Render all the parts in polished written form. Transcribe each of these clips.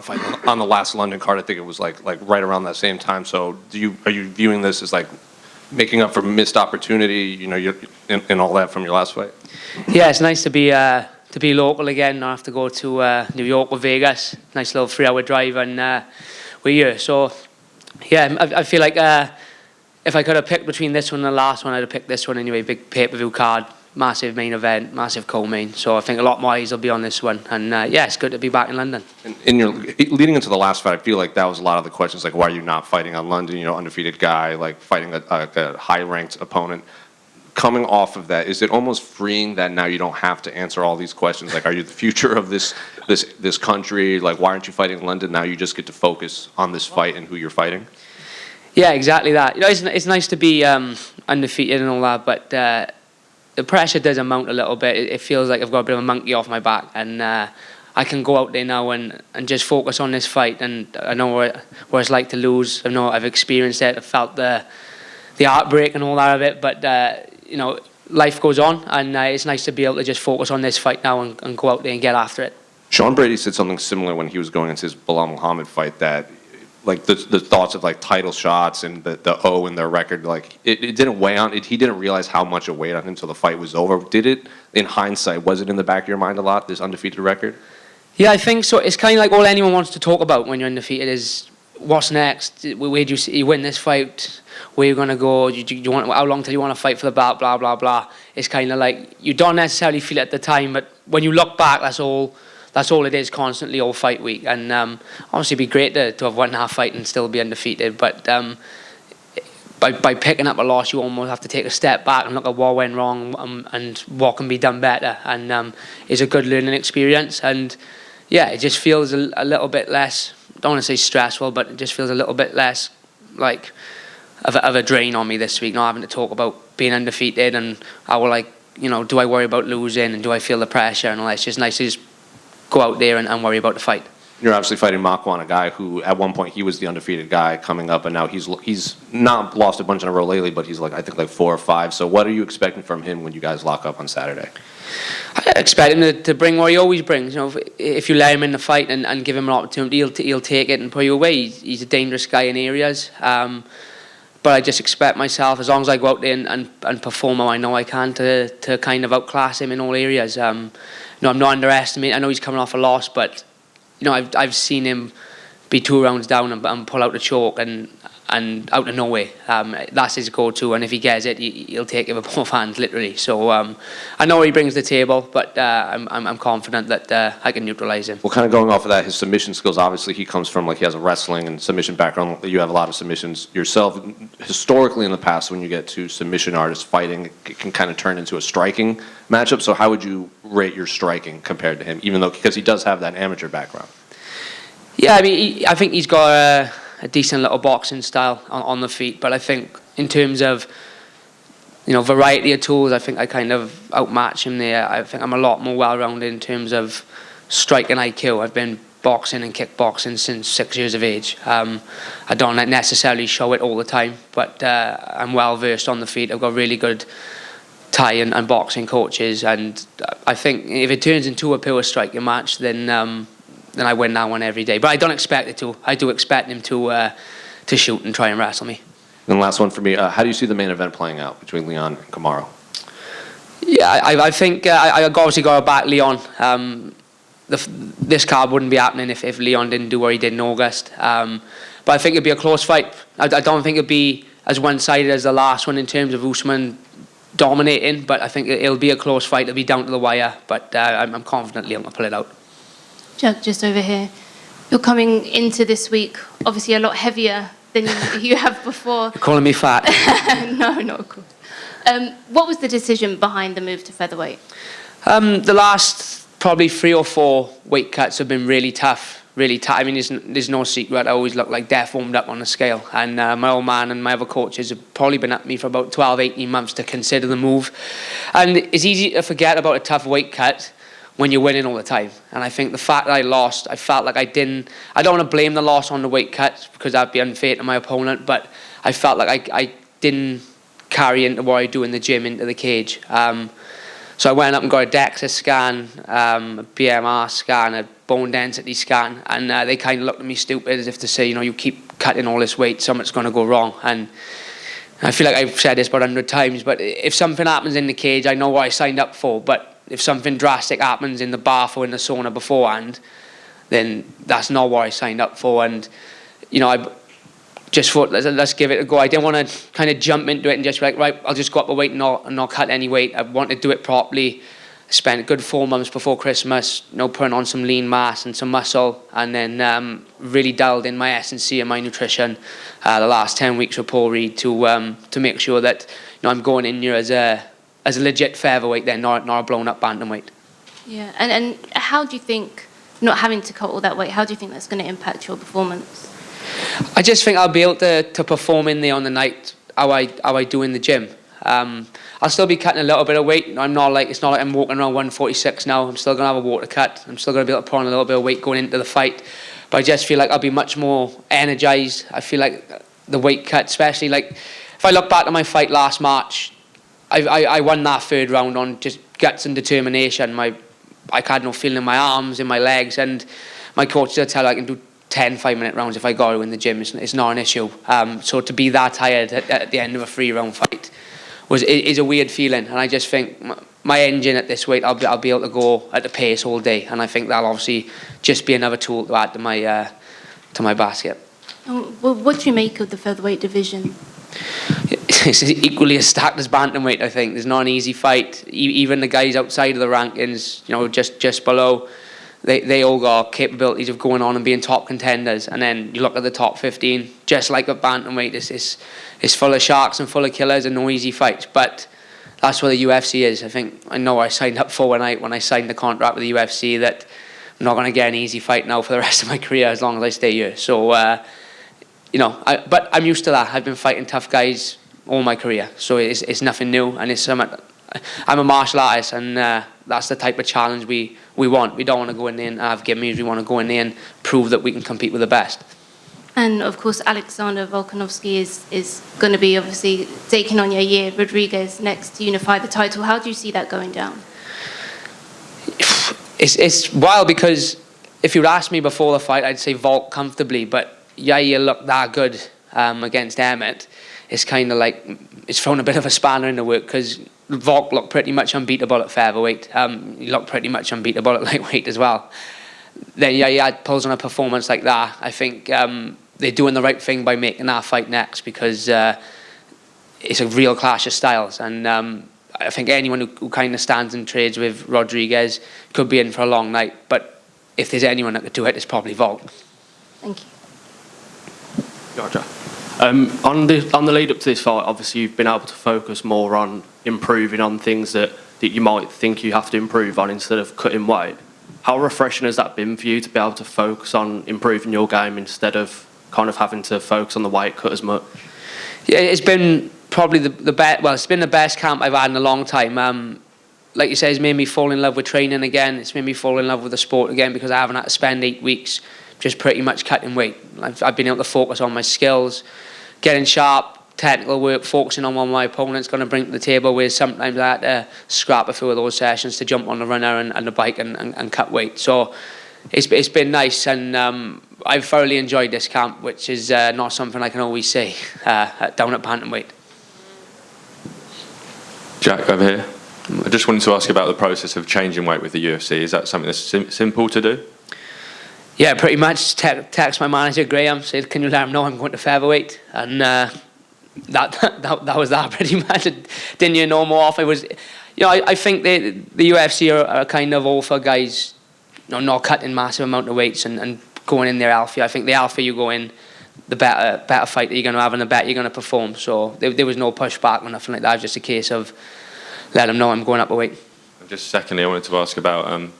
on fighting on the last London card. I think it was like right around that same time. So are you viewing this as like making up for missed opportunity, you know, and all that from your last fight? Yeah, it's nice to be local again. Not have to go to New York or Vegas. Nice little 3-hour drive, and we're here. So yeah, I feel like if I could have picked between this one and the last one, I'd have picked this one anyway. Big pay-per-view card, massive main event, massive co-main. So I think a lot more eyes will be on this one. And yeah, it's good to be back in London. In your leading into the last fight, I feel like that was a lot of the questions, like why are you not fighting on London? You know, undefeated guy, like fighting a high-ranked opponent. Coming off of that, is it almost freeing that now you don't have to answer all these questions? Like, are you the future of this country? Like, why aren't you fighting in London? Now you just get to focus on this fight and who you're fighting. Yeah, exactly that. You know, it's nice to be undefeated and all that, but the pressure does amount a little bit. It feels like I've got a bit of a monkey off my back, and I can go out there now and just focus on this fight. And I know what it's like to lose. I know I've experienced it. I've felt the heartbreak and all that of it, but you know, life goes on, and it's nice to be able to just focus on this fight now and go out there and get after it. Sean Brady said something similar when he was going into his Bilal Muhammad fight, that like the thoughts of like title shots and the O in their record, like it didn't weigh on it. He didn't realize how much it weighed on him until the fight was over. Did it, in hindsight, was it in the back of your mind a lot, this undefeated record? Yeah, I think so. It's kind of like all anyone wants to talk about when you're undefeated is what's next. Where do you win this fight? Where you gonna go? Do you want, how long till you want to fight for the belt? Blah blah blah. It's kind of like you don't necessarily feel it at the time, but when you look back, that's all it is constantly all fight week. And obviously, it'd be great to have won half fight and still be undefeated. But by picking up a loss, you almost have to take a step back and look at what went wrong and what can be done better. And it's a good learning experience. And yeah, it just feels a little bit less. Don't want to say stressful, but it just feels a little bit less like of a drain on me this week, not having to talk about being undefeated and how, like, you know, do I worry about losing and do I feel the pressure and all that. It's just nice to just go out there and worry about the fight. You're obviously fighting Makwan, a guy who at one point he was the undefeated guy coming up, and now he's not lost a bunch in a row lately, but he's like, I think like 4 or 5. So what are you expecting from him when you guys lock up on Saturday? I expect him to bring what he always brings. You know, if you let him in the fight and give him an opportunity, he'll take it and put you away. He's a dangerous guy in areas. But I just expect myself, as long as I go out there and perform how I know I can, to kind of outclass him in all areas. You know, I'm not underestimating. I know he's coming off a loss, but you know, I've seen him be 2 rounds down and pull out the choke and out of nowhere. That's his go-to, and if he gets it, he'll take it with both hands, literally. So I know what he brings to the table, but I'm confident that I can neutralise him. Well, kind of going off of that, his submission skills, obviously he comes from, like, he has a wrestling and submission background. You have a lot of submissions yourself. Historically in the past, when you get to submission artists fighting, it can kind of turn into a striking matchup. So how would you rate your striking compared to him, even though, because he does have that amateur background? Yeah, I mean, I think he's got a decent little boxing style on the feet, but I think in terms of, you know, variety of tools, I think I kind of outmatch him there. I think I'm a lot more well-rounded in terms of striking IQ. I've been boxing and kickboxing since 6 years of age. I don't necessarily show it all the time, but I'm well-versed on the feet. I've got really good Thai and boxing coaches, and I think if it turns into a pure striking match, then I win that one every day. But I don't expect it to. I do expect him to shoot and try and wrestle me. And last one for me, how do you see the main event playing out between Leon and Kamaru? Yeah, I think I obviously got to back Leon. This card wouldn't be happening if Leon didn't do what he did in August. But I think it'd be a close fight. I don't think it'd be as one-sided as the last one in terms of Usman dominating, but I think it'll be a close fight. It'll be down to the wire, but I'm confident Leon will pull it out. Just over here. You're coming into this week obviously a lot heavier than you have before. You're calling me fat? No, not of course. What was the decision behind the move to featherweight? The last probably 3 or 4 weight cuts have been really tough. I mean, there's no secret. I always look like death warmed up on the scale. And my old man and my other coaches have probably been at me for about 12, 18 months to consider the move. And it's easy to forget about a tough weight cut when you're winning all the time. And I think the fact that I lost, I felt like I don't want to blame the loss on the weight cut because that'd be unfair to my opponent, but I felt like I didn't carry into what I do in the gym into the cage. So I went up and got a DEXA scan, a BMR scan, a bone density scan, and they kind of looked at me stupid as if to say, you keep cutting all this weight, something's going to go wrong. And I feel like I've said this about 100 times, but if something happens in the cage, I know what I signed up for. But if something drastic happens in the bath or in the sauna beforehand, then that's not what I signed up for. And, I just thought, let's give it a go. I didn't want to kind of jump into it and just be like, right, I'll just go up a weight and not cut any weight. I wanted to do it properly. I spent a good 4 months before Christmas, putting on some lean mass and some muscle, and then really dialed in my S&C and my nutrition the last 10 weeks with Paul Reed to make sure that I'm going in here as a legit featherweight, then not a blown up bantamweight. Yeah, and how do you think, not having to cut all that weight, how do you think that's going to impact your performance? I just think I'll be able to perform in there on the night how I do in the gym. I'll still be cutting a little bit of weight. It's not like I'm walking around 146 now. I'm still going to have a water cut. I'm still going to be able to put on a little bit of weight going into the fight. But I just feel like I'll be much more energized. I feel like the weight cut, especially like if I look back at my fight last March, I won that third round on just guts and determination. I had no feeling in my arms, in my legs, and my coach said I can do 10 5-minute rounds if I go to in the gym. It's not an issue. So to be that tired at the end of a 3-round fight is a weird feeling, and I just think my engine at this weight, I'll be able to go at the pace all day, and I think that'll obviously just be another tool to add to my basket. What do you make of the featherweight division? It's equally as stacked as bantamweight. I think there's not an easy fight. Even the guys outside of the rankings, just below, they all got capabilities of going on and being top contenders. And then you look at the top 15, just like a bantamweight, it's full of sharks and full of killers and no easy fights. But that's what the UFC is. I know I signed up for when I signed the contract with the UFC that I'm not going to get an easy fight now for the rest of my career as long as I stay here. So, but I'm used to that. I've been fighting tough guys all my career, so it's nothing new, and it's something. I'm a martial artist, and that's the type of challenge we want. We don't want to go in there and have gimmies. We want to go in there and prove that we can compete with the best. And of course, Alexander Volkanovski is going to be obviously taking on Yair Rodriguez next to unify the title. How do you see that going down? It's wild because if you'd asked me before the fight, I'd say Volk comfortably, but Yair looked that good against Emmett. It's kind of like it's thrown a bit of a spanner in the work because Volk looked pretty much unbeatable at featherweight. He looked pretty much unbeatable at lightweight as well. Then Yair pulls on a performance like that. I think they're doing the right thing by making that fight next because it's a real clash of styles. And I think anyone who kind of stands and trades with Rodriguez could be in for a long night. But if there's anyone that could do it, it's probably Volk. Thank you. Gotcha. On the lead up to this fight, obviously you've been able to focus more on improving on things that you might think you have to improve on instead of cutting weight. How refreshing has that been for you to be able to focus on improving your game instead of kind of having to focus on the weight cut as much? Yeah, it's been probably the best. Well, it's been the best camp I've had in a long time. Like you say, it's made me fall in love with training again. It's made me fall in love with the sport again because I haven't had to spend 8 weeks just pretty much cutting weight. I've been able to focus on my skills, getting sharp, technical work, focusing on what my opponent's going to bring to the table, where sometimes I had to scrap a few of those sessions to jump on the runner and the bike and cut weight. So it's been nice, and I've thoroughly enjoyed this camp, which is not something I can always say down at bantamweight. Jack, over here. I just wanted to ask you about the process of changing weight with the UFC. Is that something that's simple to do? Yeah, pretty much. Text my manager Graham, said, "Can you let him know I'm going to featherweight?" And that was that pretty much. I didn't hear no more off. It was, I think the UFC are kind of all for guys, not cutting massive amount of weights and going in there healthy. I think the healthier you go in, the better fight that you're going to have and the better you're going to perform. So there was no pushback or nothing like that. It was just a case of let them know I'm going up a weight. Just secondly, I wanted to ask about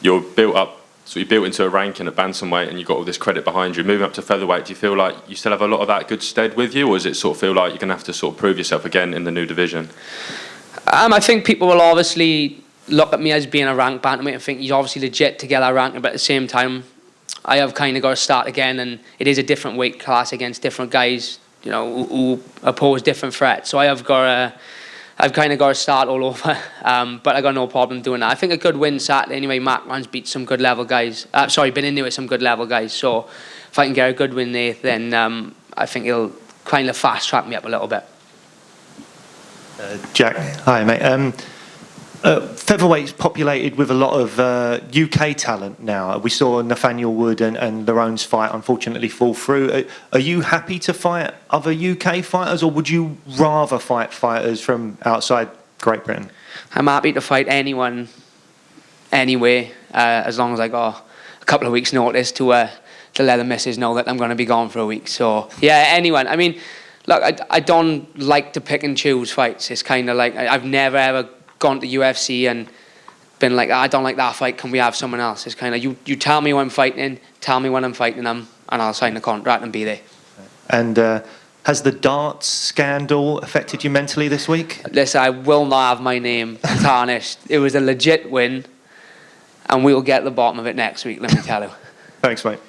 you're built up. So you built into a ranking at bantamweight and you've got all this credit behind you. Moving up to featherweight, do you feel like you still have a lot of that good stead with you, or does it sort of feel like you're going to have to sort of prove yourself again in the new division? I think people will obviously look at me as being a ranked bantamweight and think he's obviously legit to get that ranking, but at the same time, I have kind of got to start again, and it is a different weight class against different guys, who oppose different threats. So I have got to I've kind of got to start all over, but I got no problem doing that. I think a good win Saturday anyway. Makwan's beat some good level guys. Been into it some good level guys. So if I can get a good win there, then I think it'll kind of fast track me up a little bit. Jack, hi mate. Featherweight's populated with a lot of UK talent now. We saw Nathaniel Wood and Larone's fight unfortunately fall through. Are you happy to fight other UK fighters, or would you rather fight fighters from outside Great Britain? I'm happy to fight anyone, anywhere, as long as I got a couple of weeks' notice to let the missus know that I'm going to be gone for a week. So yeah, anyone. I mean, look, I don't like to pick and choose fights. It's kind of like I've never ever gone to UFC and been like, I don't like that fight, can we have someone else? It's kind of, you tell me who I'm fighting, tell me when I'm fighting them, and I'll sign the contract and be there. And has the darts scandal affected you mentally this week? Listen, I will not have my name tarnished. It was a legit win, and we'll get to the bottom of it next week, let me tell you. Thanks, mate.